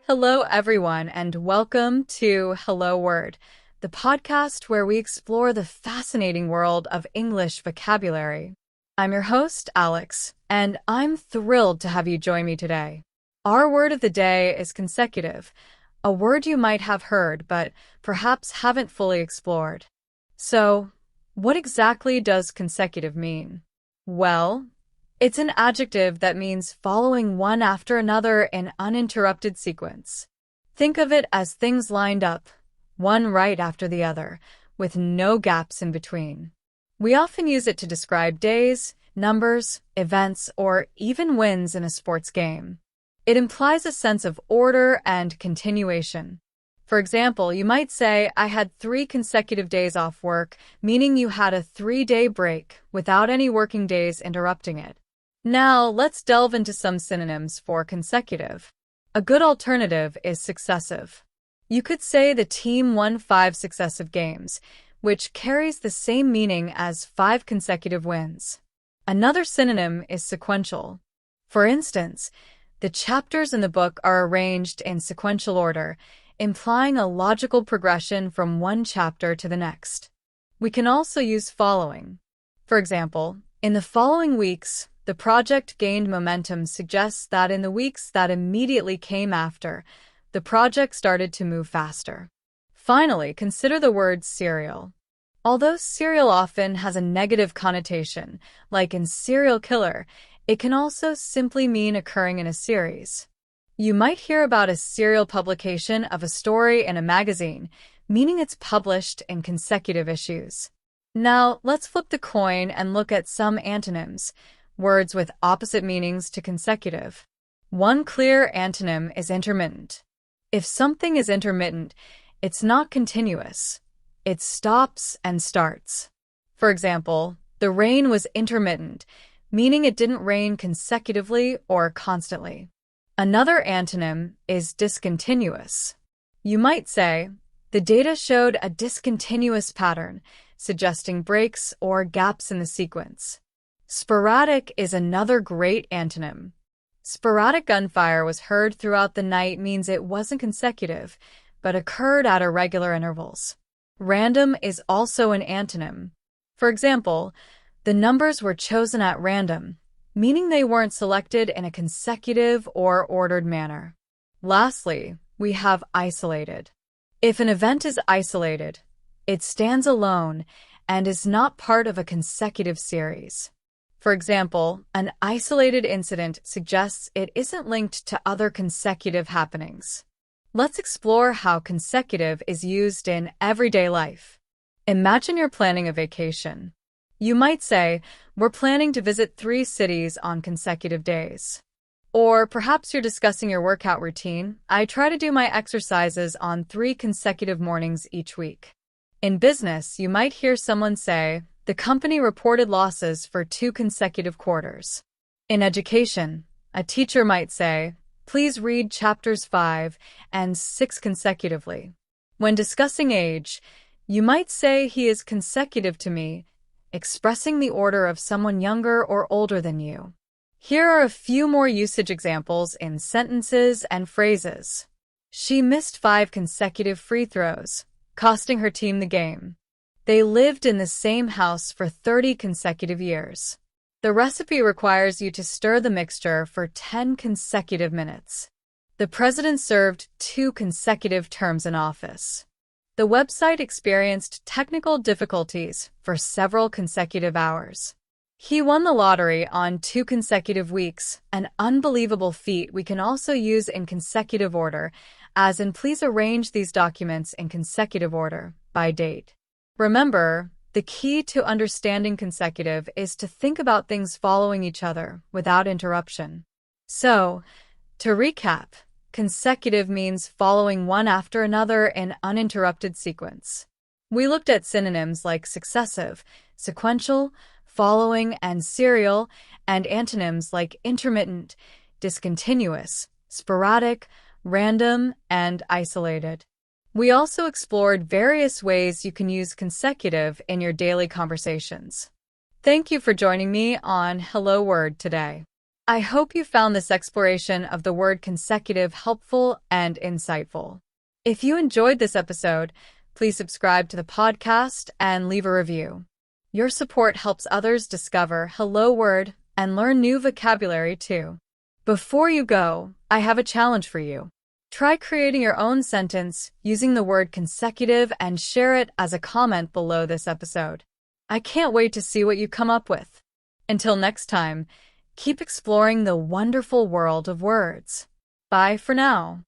Hello, everyone, and welcome to Hello Word, the podcast where we explore the fascinating world of English vocabulary. I'm your host, Alex, and I'm thrilled to have you join me today. Our word of the day is consecutive, a word you might have heard but perhaps haven't fully explored. So, what exactly does consecutive mean? Well, it's an adjective that means following one after another in uninterrupted sequence. Think of it as things lined up, one right after the other, with no gaps in between. We often use it to describe days, numbers, events, or even wins in a sports game. It implies a sense of order and continuation. For example, you might say, I had 3 consecutive days off work, meaning you had a 3-day break without any working days interrupting it. Now, let's delve into some synonyms for consecutive. A good alternative is successive. You could say the team won 5 successive games, which carries the same meaning as 5 consecutive wins. Another synonym is sequential. For instance, the chapters in the book are arranged in sequential order, implying a logical progression from one chapter to the next. We can also use following. For example, in the following weeks, the project gained momentum suggests that in the weeks that immediately came after, the project started to move faster. Finally, consider the word serial. Although serial often has a negative connotation, like in serial killer, it can also simply mean occurring in a series. You might hear about a serial publication of a story in a magazine, meaning it's published in consecutive issues. Now, let's flip the coin and look at some antonyms, words with opposite meanings to consecutive. One clear antonym is intermittent. If something is intermittent, it's not continuous. It stops and starts. For example, the rain was intermittent, meaning it didn't rain consecutively or constantly. Another antonym is discontinuous. You might say, the data showed a discontinuous pattern, suggesting breaks or gaps in the sequence. Sporadic is another great antonym. Sporadic gunfire was heard throughout the night means it wasn't consecutive, but occurred at irregular intervals. Random is also an antonym. For example, the numbers were chosen at random, meaning they weren't selected in a consecutive or ordered manner. Lastly, we have isolated. If an event is isolated, it stands alone and is not part of a consecutive series. For example, an isolated incident suggests it isn't linked to other consecutive happenings. Let's explore how consecutive is used in everyday life. Imagine you're planning a vacation. You might say, we're planning to visit 3 cities on consecutive days. Or perhaps you're discussing your workout routine. I try to do my exercises on 3 consecutive mornings each week. In business, you might hear someone say, the company reported losses for 2 consecutive quarters. In education, a teacher might say, please read chapters 5 and 6 consecutively. When discussing age, you might say he is consecutive to me, expressing the order of someone younger or older than you. Here are a few more usage examples in sentences and phrases. She missed 5 consecutive free throws, costing her team the game. They lived in the same house for 30 consecutive years. The recipe requires you to stir the mixture for 10 consecutive minutes. The president served 2 consecutive terms in office. The website experienced technical difficulties for several consecutive hours. He won the lottery on 2 consecutive weeks, an unbelievable feat we can also use in consecutive order, as in please arrange these documents in consecutive order, by date. Remember, the key to understanding consecutive is to think about things following each other without interruption. So, to recap, consecutive means following one after another in uninterrupted sequence. We looked at synonyms like successive, sequential, following, and serial, and antonyms like intermittent, discontinuous, sporadic, random, and isolated. We also explored various ways you can use consecutive in your daily conversations. Thank you for joining me on Hello Word today. I hope you found this exploration of the word consecutive helpful and insightful. If you enjoyed this episode, please subscribe to the podcast and leave a review. Your support helps others discover Hello Word and learn new vocabulary too. Before you go, I have a challenge for you. Try creating your own sentence using the word consecutive and share it as a comment below this episode. I can't wait to see what you come up with. Until next time, keep exploring the wonderful world of words. Bye for now.